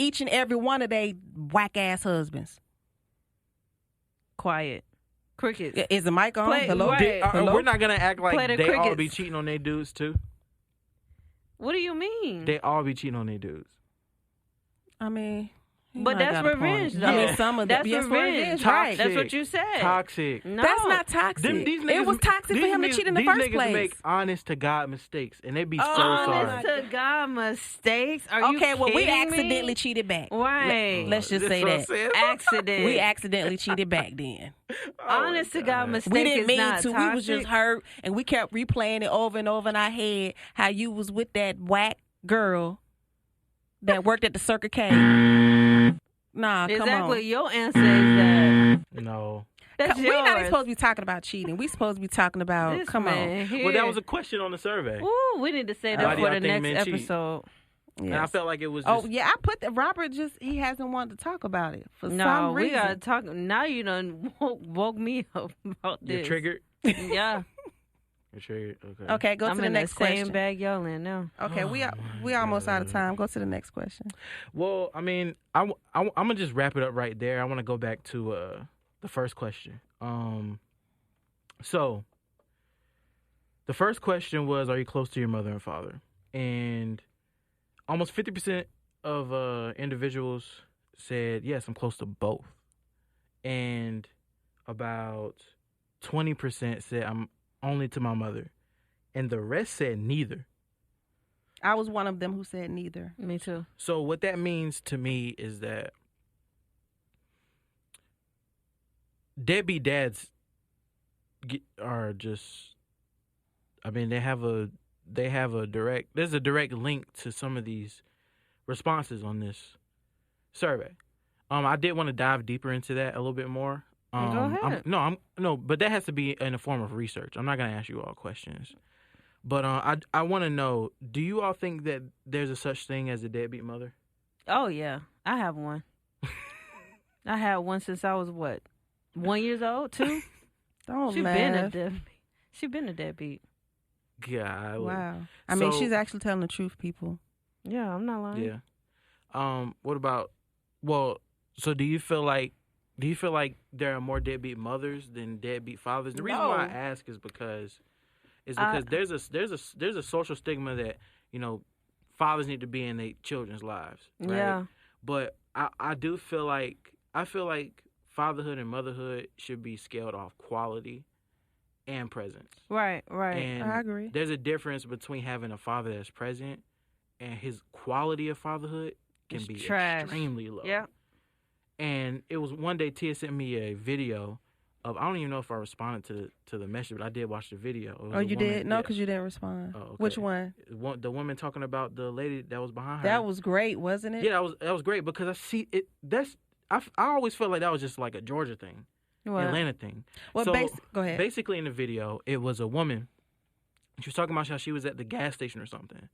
each and every one of they whack-ass husbands? Quiet. Crickets. Is the mic on? Hello? Right. Hello? We're not going to act like Play the they all crickets. be cheating on their dudes, too. What do you mean? They all be cheating on their dudes. I mean... But that's revenge, though. I mean, some of that's yes, revenge. Right. That's what you said. Toxic. No. That's not toxic. These It was toxic for him to cheat in the first These niggas place. make honest-to-God mistakes, and they be so Honest sorry. to God mistakes? Are you Okay, well, we kidding accidentally me? cheated back. Right. Let's just say That's what I'm that. saying. Accident. We accidentally cheated back then. Honest to God mistake We didn't is mean not to. toxic. We was just hurt, and we kept replaying it over and over in our head how you was with that whack girl that worked at the Circle K. Nah, come on. Exactly. Your answer is that. No. That's We're not even yours. supposed to be talking about cheating. We're supposed to be talking about, This come man on. here. Well, that was a question on the survey. Ooh, we need to say Why that do for y'all the think next men cheat? episode. And I felt like it was Oh, just... yeah, I put that. Robert he hasn't wanted to talk about it for No, some we reason. gotta talk. Now you done woke me up about this. You're triggered? Yeah. You're triggered? Okay. Okay, go I'm to the in next the same question. bag y'all in now. Okay, we almost out of time. Go to the next question. Well, I mean, I'm going to just wrap it up right there. I want to go back to the first question. So, the first question was, are you close to your mother and father? And almost 50% of individuals said, yes, I'm close to both. And about 20% said, I'm only to my mother. And the rest said neither. I was one of them who said neither. Me too. So what that means to me is that deadbeat dads are just, I mean, there's a direct link to some of these responses on this survey. I did want to dive deeper into that a little bit more. Go ahead. But that has to be in the form of research. I'm not going to ask you all questions. But I want to know, do you all think that there's a such thing as a deadbeat mother? Oh yeah, I have one. I had one since I was 1 year old, 2. Don't She laugh. been a deadbeat. She been a deadbeat. God. Wow. I mean, So- she's actually telling the truth, people. Yeah, I'm not lying. Yeah. What about? Well, so do you feel like there are more deadbeat mothers than deadbeat fathers? The reason why I No. ask is because there's a social stigma that, you know, fathers need to be in their children's lives. Right? Yeah. But I feel like fatherhood and motherhood should be scaled off quality and presence. Right. And I agree. There's a difference between having a father that's present and his quality of fatherhood can It's be trash. extremely low. Yeah. And it was one day Tia sent me a video of, I don't even know if I responded to the message, but I did watch the video. It was Oh, a you woman- did? No, yeah. because you didn't respond. Oh, okay. Which one? The woman talking about the lady that was behind her. That was great, wasn't it? Yeah, that was great because I see it. I always felt like that was just like a Georgia thing, What? Atlanta thing. Well, So, go ahead. Basically, in the video, it was a woman. She was talking about how she was at the gas station or something,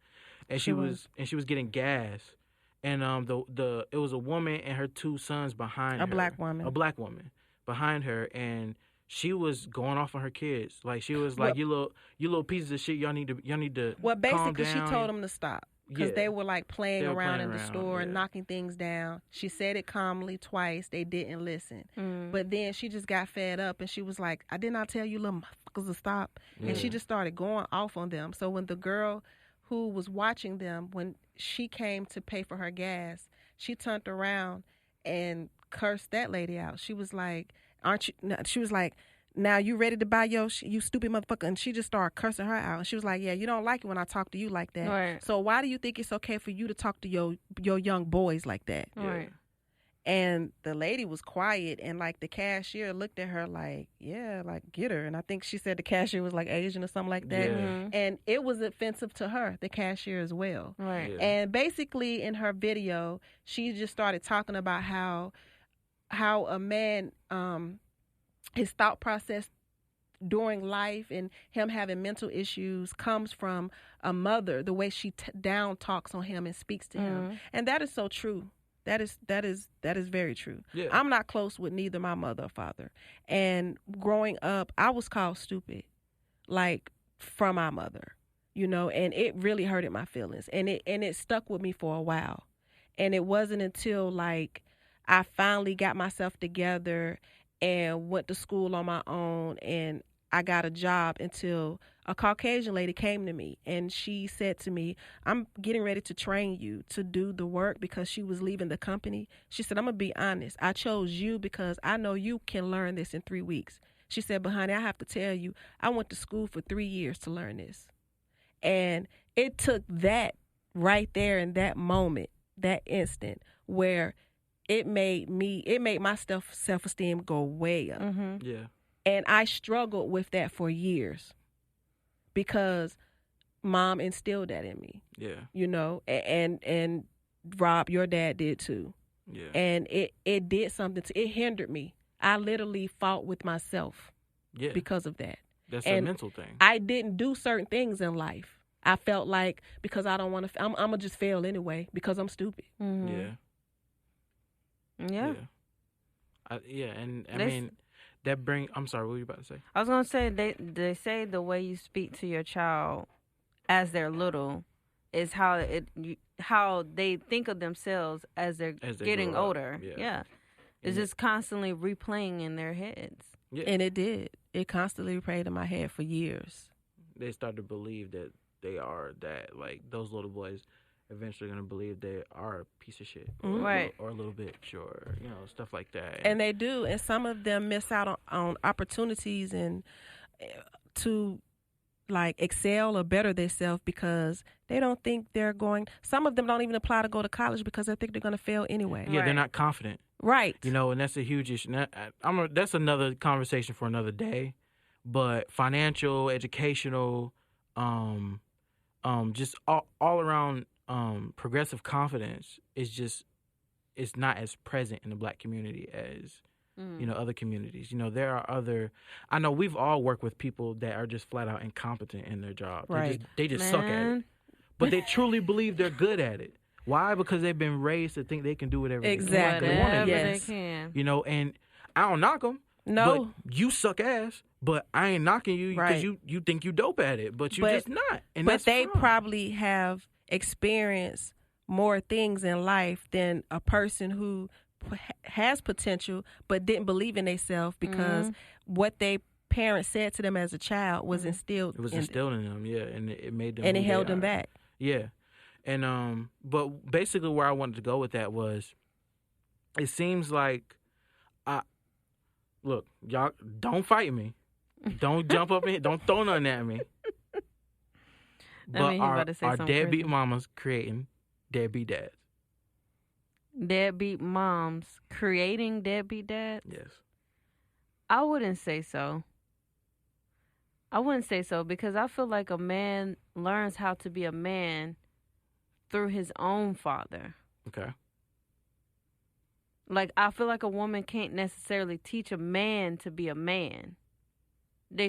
and she was getting gas, and it was a woman and her 2 sons behind her. A black woman. A black woman behind her, and she was going off on her kids. Like she was like, you little pieces of shit. Y'all need to. Well, calm basically, she down. told them to stop because Yeah. they were like playing They were around playing in the around, store and yeah. knocking things down. She said it calmly twice. They didn't listen. Mm. But then she just got fed up and she was like, I did not tell you little motherfuckers to stop. And she Yeah. just started going off on them. So when the girl who was watching them, when she came to pay for her gas, she turned around and cursed that lady out. She was like, aren't you? No, she was like, now you ready to buy you stupid motherfucker? And she just started cursing her out. And she was like, yeah, you don't like it when I talk to you like that. Right. So why do you think it's okay for you to talk to your young boys like that? Right. And the lady was quiet, and like the cashier looked at her like, yeah, like get her. And I think she said the cashier was like Asian or something like that. Yeah. Mhm. And it was offensive to her, the cashier as well. Right. Yeah. And basically in her video, she just started talking about how a man, his thought process during life and him having mental issues comes from a mother, the way she down talks on him and speaks to him. And that is so true. That is very true. Yeah. I'm not close with neither my mother or father. And growing up, I was called stupid, like from my mother, you know, and it really hurted my feelings. And it stuck with me for a while. And it wasn't until like I finally got myself together and went to school on my own and I got a job until a Caucasian lady came to me and she said to me, I'm getting ready to train you to do the work because she was leaving the company. She said, I'm going to be honest. I chose you because I know you can learn this in 3 weeks. She said, but honey, I have to tell you, I went to school for 3 years to learn this. And it took that right there in that moment, that instant, where it made my self-esteem go way up. Mm-hmm. Yeah. And I struggled with that for years because mom instilled that in me, Yeah. you know, and Rob, your dad did too. Yeah. And it did something it hindered me. I literally fought with myself Yeah. because of that. That's a and mental thing. I didn't do certain things in life. I felt like because I don't want to, I'm going to just fail anyway because I'm stupid. Mm-hmm. Yeah. Yeah. And I They- mean, that bring. I'm sorry. What were you about to say? I was gonna say they say the way you speak to your child as they're little is how they think of themselves as they're As they getting grow up. older. Yeah. It's And just constantly replaying in their heads. Yeah. And it did. It constantly played in my head for years. They start to believe that they are that. Like those little boys, eventually gonna believe they are a piece of shit, Mhm. Right. Or a little bitch, or stuff like that. And they do. And some of them miss out on opportunities and to like excel or better themselves because they don't think they're going. Some of them don't even apply to go to college because they think they're going to fail anyway. yeah, they're Right. not confident. Right. And that's a huge issue. That's another conversation for another day. But financial, educational, just all around progressive confidence it's not as present in the Black community as other communities. There are other. I know we've all worked with people that are just flat out incompetent in their job. Right. They just suck at it, Man. but they truly believe they're good at it. Why? Because they've been raised to think they can do whatever Exactly. they want to do. Whatever Yes. they can. And I don't knock them. No. But you suck ass. But I ain't knocking you because Right. you think you dope at it, but you're just not. And But that's they fine. probably have experienced more things in life than a person who has potential but didn't believe in themselves because what they parents said to them as a child was instilled. It was instilled in them, yeah, and it made them. and it who they held them are. back. Yeah, and but basically where I wanted to go with that was, it seems like, look, y'all don't fight me, don't jump up in, don't throw nothing at me. But he about to say our something deadbeat crazy. mamas creating deadbeat dads. Deadbeat moms creating deadbeat dads? Yes. I wouldn't say so. I wouldn't say so because I feel like a man learns how to be a man through his own father. Okay. Like, I feel like a woman can't necessarily teach a man to be a man.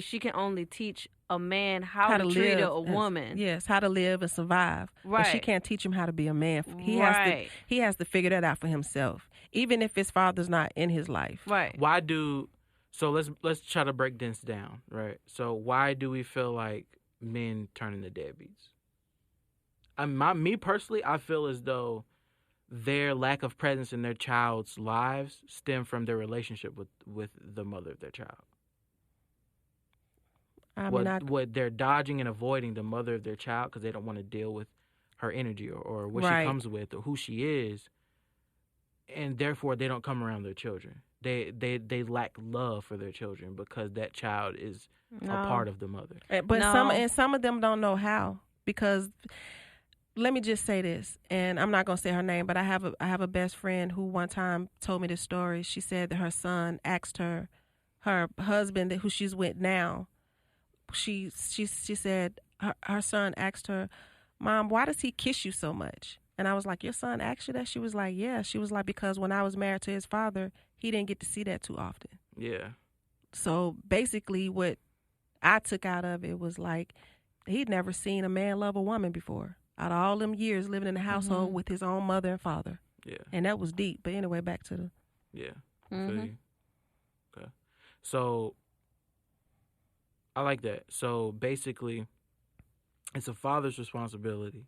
She can only teach a man how to treat live a woman. Yes, how to live and survive. But she Right. can't teach him how to be a man. Right. He has to figure that out for himself, even if his father's not in his life. Right. So let's try to break this down, right? So why do we feel like men turn into deadbeats? Me personally, I feel as though their lack of presence in their child's lives stem from their relationship with the mother of their child. What they're dodging and avoiding the mother of their child because they don't want to deal with her energy or what Right. she comes with or who she is, and therefore they don't come around their children. They lack love for their children because that child is a part of the mother. But No. some of them don't know how because. Let me just say this, and I'm not gonna say her name, but I have a best friend who one time told me this story. She said that her son asked her husband who she's with now. She said her son asked her, "Mom, why does he kiss you so much?" And I was like, "Your son asked you that?" She was like, "Yeah." She was like, "Because when I was married to his father, he didn't get to see that too often." Yeah. So basically, what I took out of it was like he'd never seen a man love a woman before. Out of all them years living in the household with his own mother and father. Yeah. And that was deep. But anyway, back to the... Yeah. I feel you. Okay. So I like that. So basically, it's a father's responsibility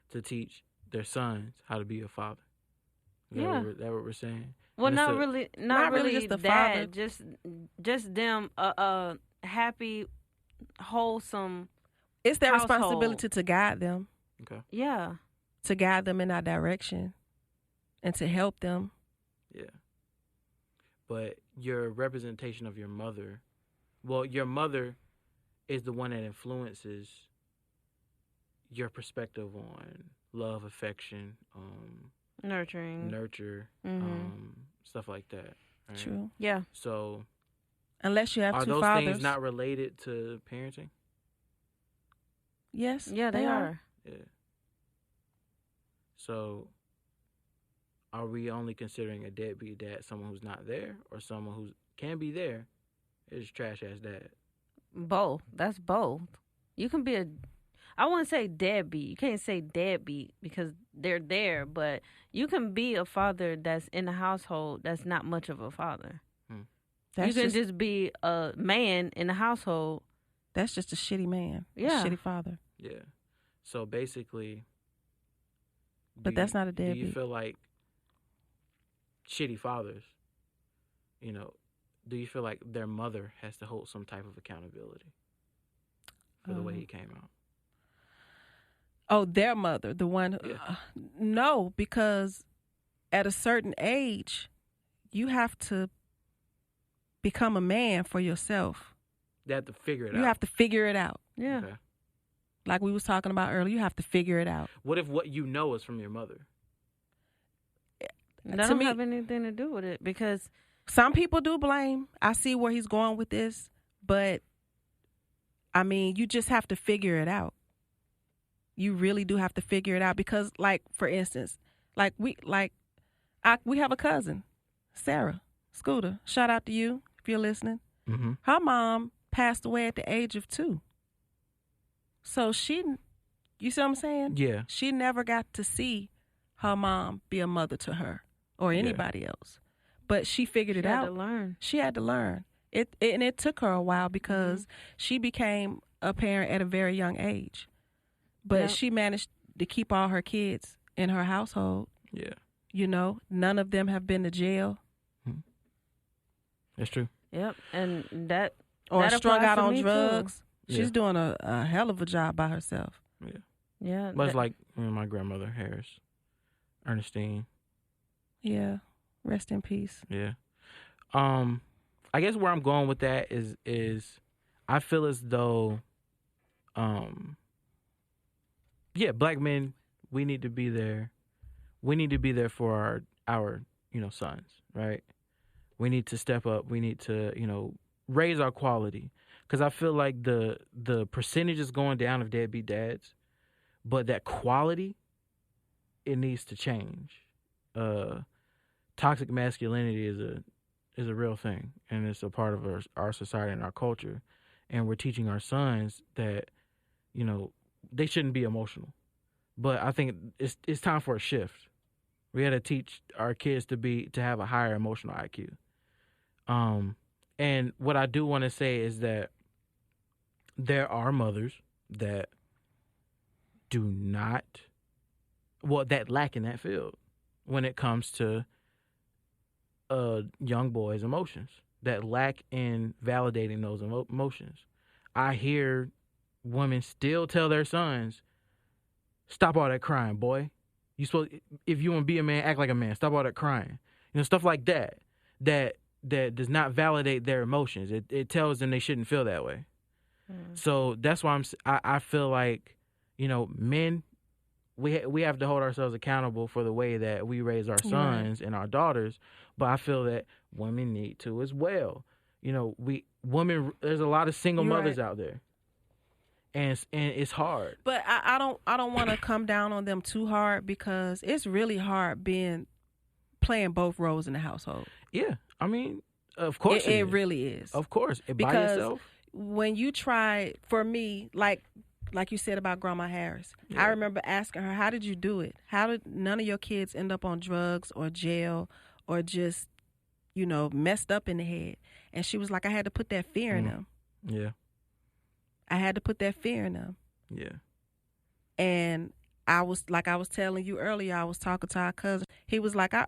to teach their sons how to be a father. Yeah. That what we're saying? Well, And not it's really, not really just the that. father. Just them, happy, wholesome It's their household. responsibility to guide them, okay. Yeah. to guide them in that direction, and to help them. Yeah. But your representation of your mother, well, your mother is the one that influences your perspective on love, affection, Nurturing. nurture, stuff like that. Right? True. Yeah. So, Unless you have are two those fathers. things not related to parenting? Yes. Yeah, they are. Yeah. So, are we only considering a deadbeat dad someone who's not there, or someone who can be there, is trash ass dad? Both. That's both. You can be I wouldn't say deadbeat. You can't say deadbeat because they're there, but you can be a father that's in the household that's not much of a father. That's you can just be a man in the household. That's just a shitty man. Yeah. A shitty father. Yeah. So basically, But that's not a Do you deadbeat. feel like shitty fathers, do you feel like their mother has to hold some type of accountability for the way he came out? Oh, their mother, the one. Yeah. No, because at a certain age, you have to become a man for yourself. They have to figure it out. You have to figure it out. Yeah. Okay. Like we was talking about earlier, you have to figure it out. What if what you know is from your mother? That To don't me- have anything to do with it because Some people do blame. I see where he's going with this, but I mean, you just have to figure it out. You really do have to figure it out because, like, for instance, we have a cousin, Sarah Scooter. Shout out to you if you're listening. Mm-hmm. Her mom passed away at the age of 2. So you see what I'm saying? Yeah. She never got to see her mom be a mother to her or anybody else. But she figured it she had out. to learn. She had to learn. It took her a while because she became a parent at a very young age. But she managed to keep all her kids in her household. Yeah. None of them have been to jail. That's true. Yep, and that Or that strung applies out to on me, too. drugs. Yeah. She's doing a hell of a job by herself. Yeah. Yeah, Much like my grandmother, Harris. Ernestine. Yeah. Rest in peace. Yeah. I guess where I'm going with that is I feel as though black men, we need to be there. We need to be there for our sons, right? We need to step up. We need to, raise our quality. Because I feel like the percentage is going down of deadbeat dads, but that quality, it needs to change. Toxic masculinity is a real thing, and it's a part of our society and our culture. And we're teaching our sons that, they shouldn't be emotional. But I think it's time for a shift. We got to teach our kids to have a higher emotional IQ. And what I do want to say is that there are mothers that that lack in that field when it comes to young boys' emotions, that lack in validating those emotions. I hear women still tell their sons, "Stop all that crying, boy. If you want to be a man, act like a man. Stop all that crying." Stuff like that. That does not validate their emotions. It tells them they shouldn't feel that way. So that's why I feel like, men, we have to hold ourselves accountable for the way that we raise our sons and our daughters. But I feel that women need to as well. There's a lot of single mothers out there, and it's hard. But I don't want to come down on them too hard because it's really hard playing both roles in the household. Yeah, I mean, of course it really is. Of course, by because yourself. When you try, for me, like you said about Grandma Harris, I remember asking her, "How did you do it? How did none of your kids end up on drugs or jail or just, messed up in the head?" And she was like, "I had to put that fear in them. Yeah. I had to put that fear in them." Yeah. And I was telling you earlier, I was talking to our cousin. He was like, I